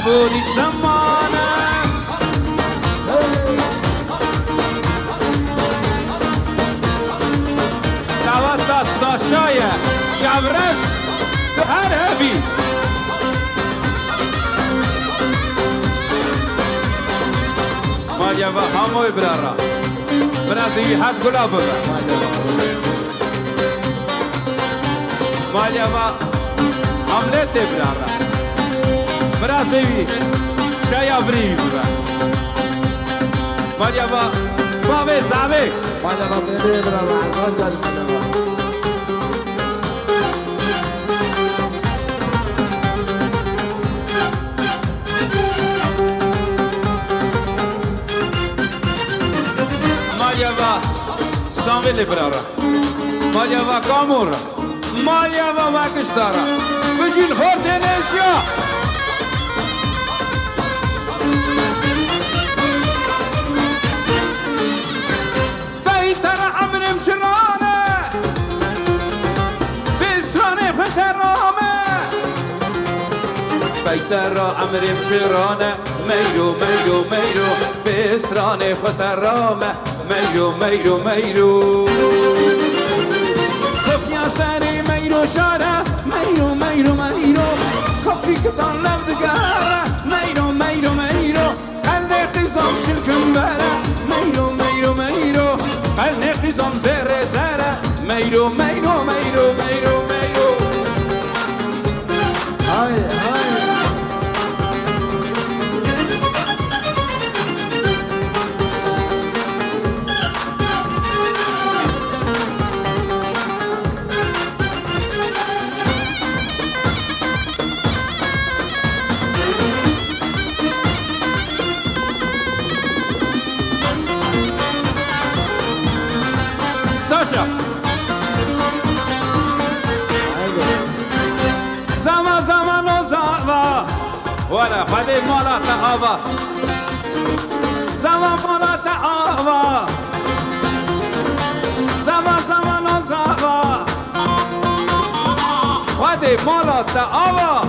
بودی زمانه دعوت داد ساشای جورش تو هر هبی مالیا و هموی برارا برازی حد گلاب ببر مالیا و حملت برارا برازی شایا بری ببر مالیا و بابه زابه مالیا و بری برارا Maljava Stanville brara Maljava Kamur Maljava Vakishtara Bujin Hortenezya Beytara amrim çırane Bistrane fıterame Beytara amrim çırane Meyru meyru meyru Bistrane fıterame ميرو ميرو ميرو خف يا ساري ميرو شارع ميرو ميرو ميرو خفي كتان لفظ قارة ميرو ميرو ميرو قلني قزام شلكمبارة ميرو ميرو ميرو قلني قزام زر زارة ميرو ميرو ميرو ميرو ميرو هاي هاي مالات آوا زمان مالات آوا زمان و زمان خواده مالات آوا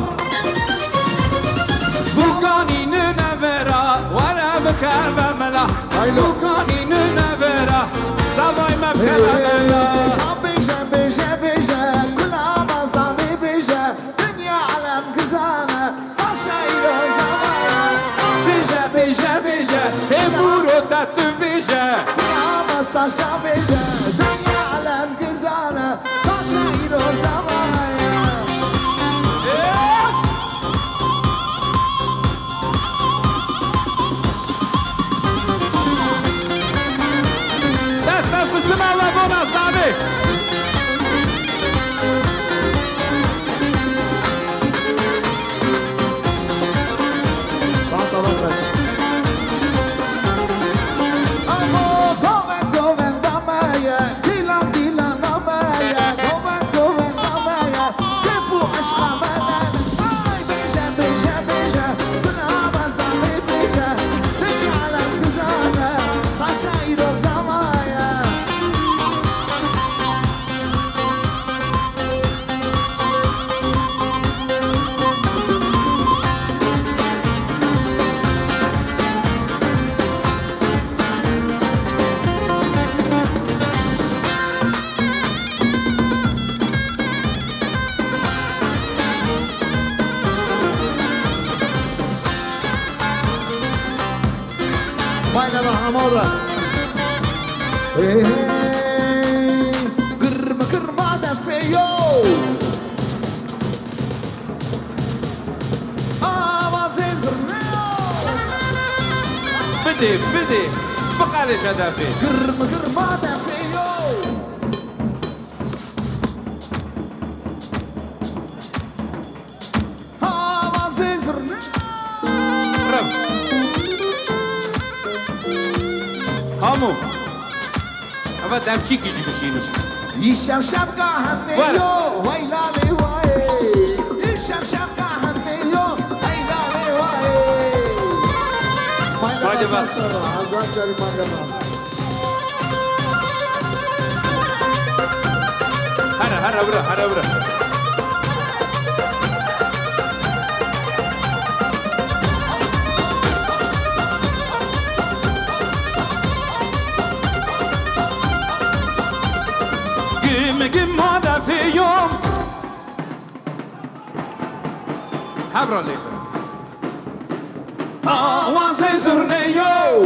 بوکانی ننورا وره بکر و ملا بوکانی ننورا زوای مبکر و ملا بیشه بیشه بیشه کل آمازا می بیشه دنیا علم گزانه ساشایی رو زمانه بیشه بیشه بیشه تیمورو تتو بیشه کل آمازا شا بیشه دنیا علم گزانه ساشایی رو زمانه فستم الله بونا صاحبي صوت بس گومن گومن دمایا دیلان دیلان دمایا گومن گومن دمایا کیفو عشق منن ay بیشه بیشه بیشه کل آمازا می بیشه دنیا علم گزانه ساشایی رو زمانه Vaya la amora. Gırma da feyo. Avazı zırnıyor. بدي بقالش هدفي Gırma da feyo. Avazı zırnıyor. رم هامو اما دمچی کیجی بشینو يشم شم قهنيو ويلالي واي يشم شم قهنيو ويلالي واي Hadi bak. Azam cari mandama. هرا برا قم هذا في يوم حبرا ليك وانسي زرنيو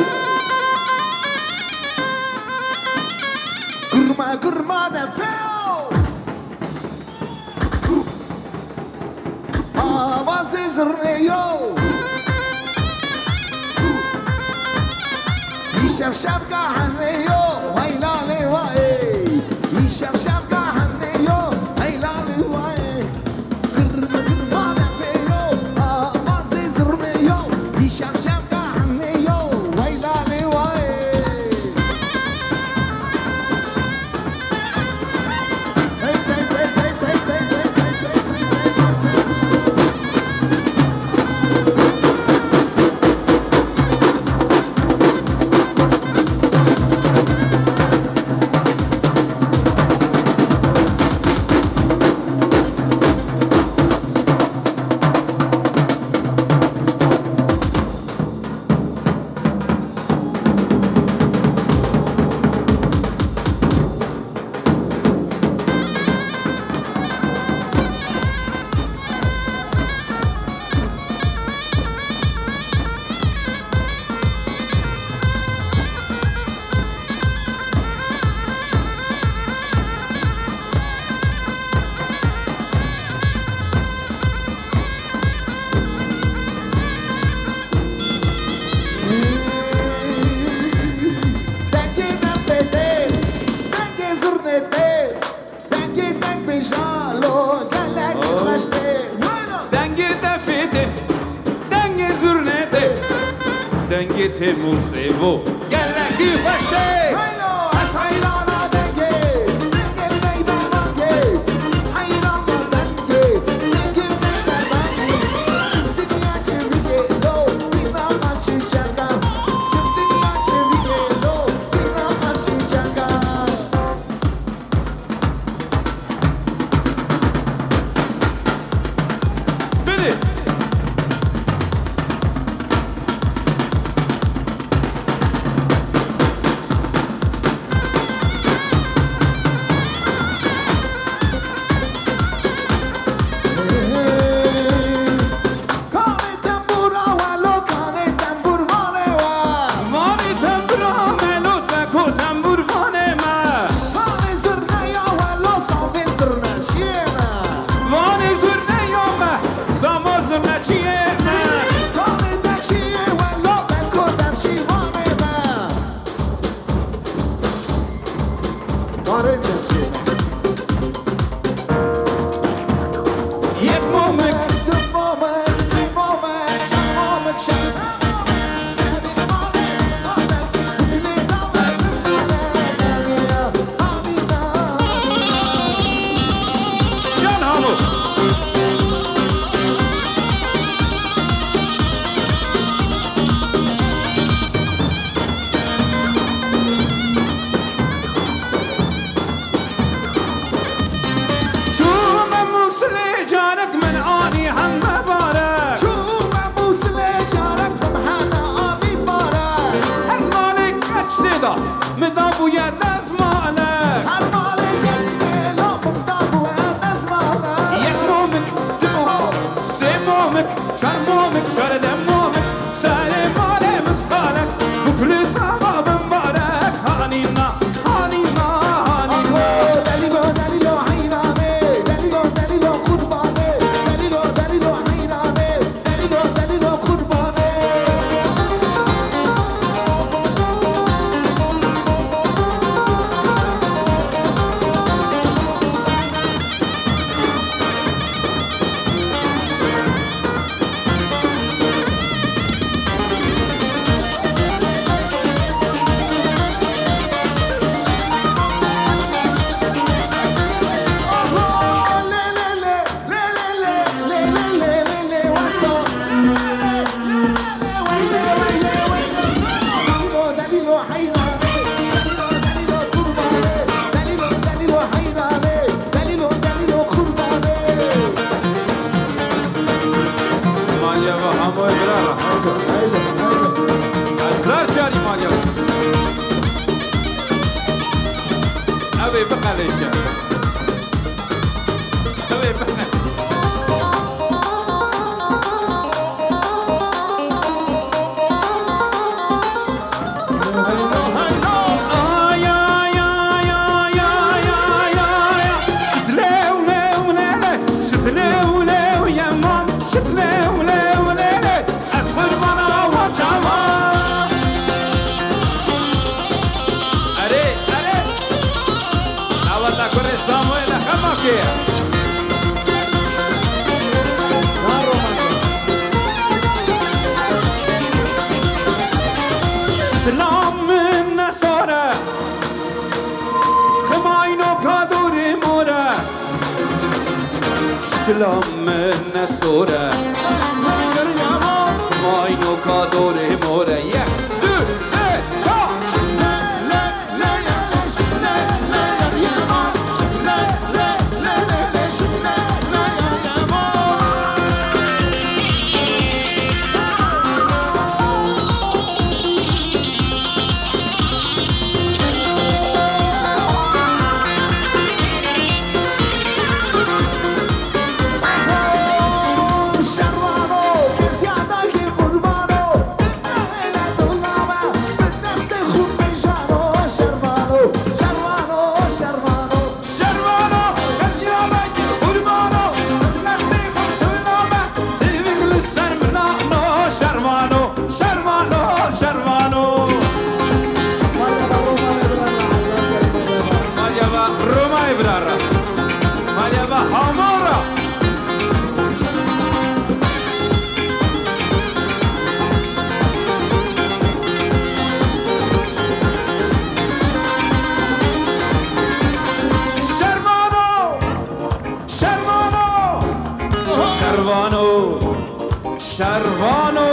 Gırma da feo. Avazı zırnıyor. يشم شم قهنيو ويلالي واي يشم شم قهنيو ويلالي واي gırma da feo. Avazı zırnıyor. يشم شم قهنيو ويلالي واي دنگت موسیو گلگی خوشته دا بوی دزمالک هر مالی گچه لامون دا بوی دزمالک یک مومک دو مومک سه مومک چار مومک چار ده مومک سر مال مسخالک بکل ثواب مبارک هانینا هانینا هانینا دلیلو دلیلو حیرانه دلیلو دلیلو قربانه دلیلو دلیلو حیرانه دلیلو دلیلو قربانه مالیا و همه برای ازار جاری مالیا اوی بقلشه اوی بقلشه سلام من سوره ماینو کادوره موره یک دو سه چهار شروانو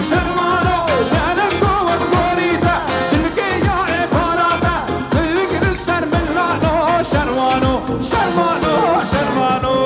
شروانو جانكو وسبوريتا تلقي يا عباراتا تقدر سر من رانو شروانو شروانو شروانو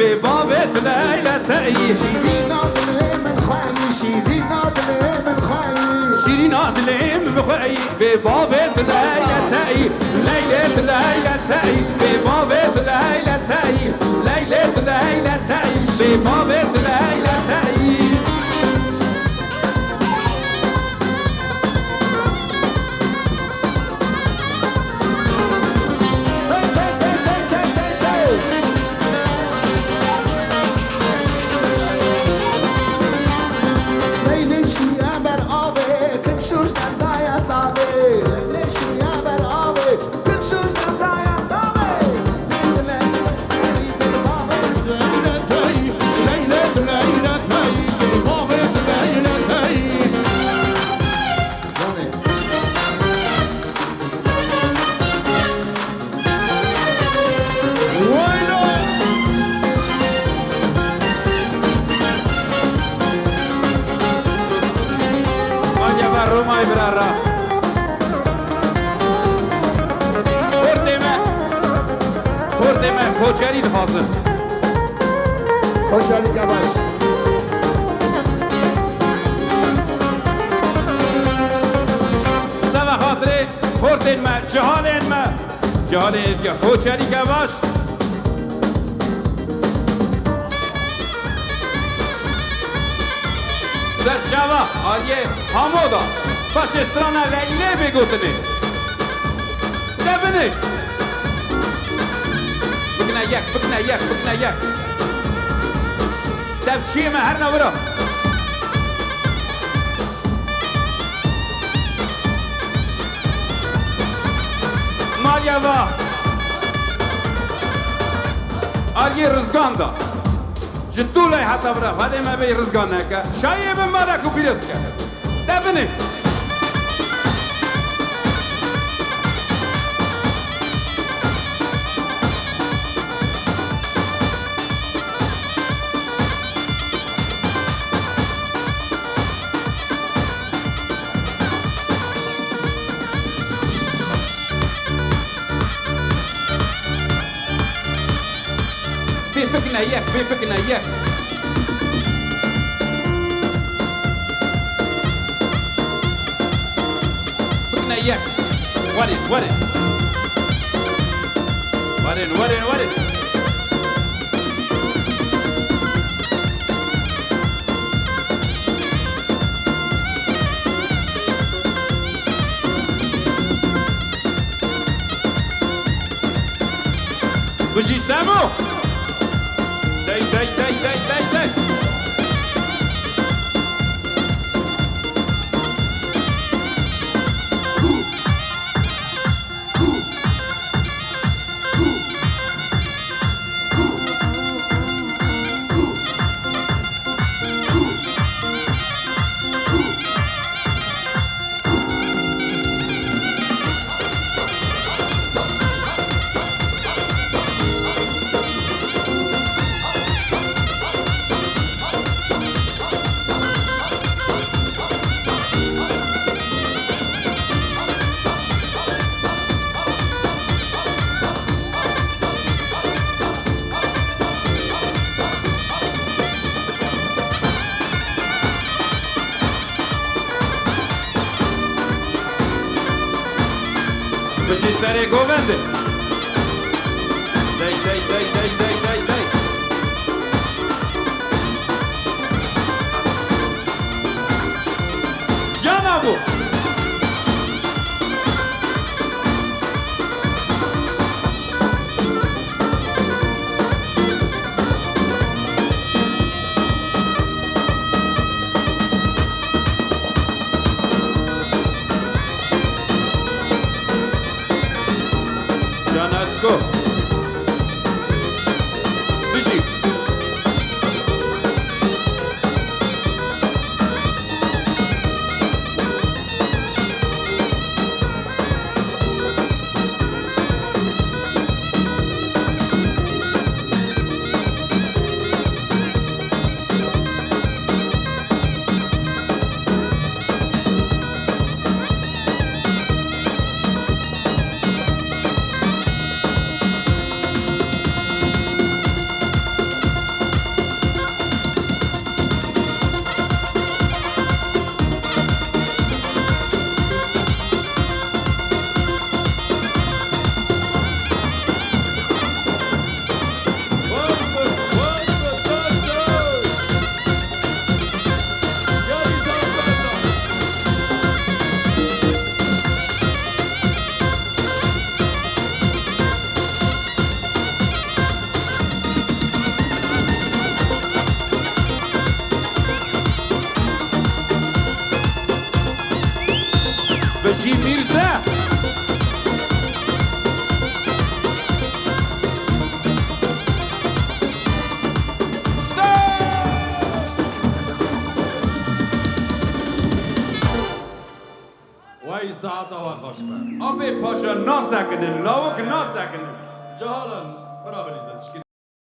ببابت ليلى تأي شيرين عدلي من خواي شيرين عدلي من خواي شيرين عدلي من خواي ببابت ليلى تأي ليلة ليلى تأي ببابت ليلى تأي ليلة ليلى تأي ببابت ليلى تأي Leyli şiye ber abi, kın şursan daya tabi رومای برارا خورده من کوچری دخواستم خوشحالی که باش سوا خاطره خورده من جهال ازگاه کوچری که باش سرچاوا آلیه حمودا فاشسترانا لیله بگوتنه دبنه بکنا یک دب چیه من هر نورا مالیا با آلیه رزگان دا جدولای حتی برا فاده ما بی رزگان نکه شایه به ما رکو بیرست کرد دبنه بيفكنا اياك بكنا اياك ورن بجي سامو داي بجي سري گوونده داي جانابو Go. Biji. بجي ميرزا وای ساعت و خوشبه آبی پاشا ناسکنن لاوک ناسکنن جهالا برا بلیزد